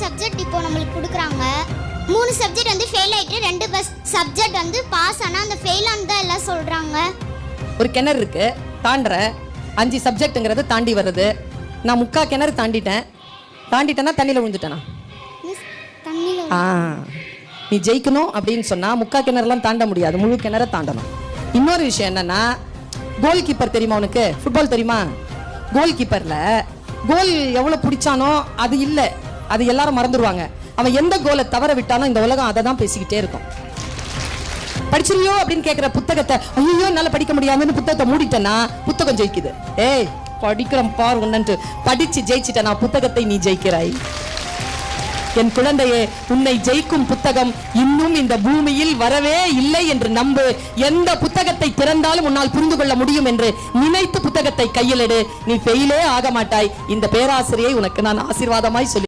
Subject இப்போ நம்மளுக்கு கொடுக்குறாங்க. 3 சப்ஜெக்ட் வந்து ஃபெயில் ஆயிட்டு 2 சப்ஜெக்ட் வந்து பாஸ் ஆனா அந்த ஃபெயில் ஆனதா எல்லாம் சொல்றாங்க. ஒரு கிணறு இருக்கு, தாண்டுற 5 சப்ஜெக்ட்ங்கிறது தாண்டி வருது. நான் 3/4 கிணறு தாண்டிட்டேன்னா தண்ணியில் விழுந்துட்டேனா? நீ ஜெயிக்கணும் அப்படின்னு சொன்னா 3/4 கிணறுலாம் தாண்ட முடியாது, முழு கிணற தாண்டணும். இன்னொரு விஷயம் என்னன்னா, கோல் கீப்பர் தெரியுமா உனக்கு? ஃபுட்பால் தெரியுமா? கோல் கீப்பர்ல கோல் எவ்வளவு பிடிச்சானோ அது இல்ல, அது எல்லாரும் மறந்துடுவாங்க. அவன் எந்த கோலை தவற விட்டானோ இந்த உலகம் அதை தான் பேசிக்கிட்டே இருக்கும். படிச்சிருவியோ அப்படின்னு கேட்கிற புத்தகத்தை ஐயோ என்னால படிக்க முடியாதுன்னு புத்தகத்தை மூடிட்டேன்னா புத்தகம் ஜெயிக்குது. ஏய் படிக்கிறோம் பார் உன்னன்ட்டு படிச்சு ஜெயிச்சிட்டேனா புத்தகத்தை நீ ஜெயிக்கிறாய். என் குழந்தையே, உன்னை ஜெயிக்கும் புத்தகம் இன்னும் இந்த பூமியில் வரவே இல்லை என்று நம்பு. எந்த புத்தகத்தை திறந்தாலும் உன்னால் புரிந்து கொள்ள முடியும் என்று நினைத்து புத்தகத்தை கையில் எடு. நீ ஃபெயிலே ஆக மாட்டாய். இந்த பேராசிரியை உனக்கு நான் ஆசீர்வாதமாய் சொல்லி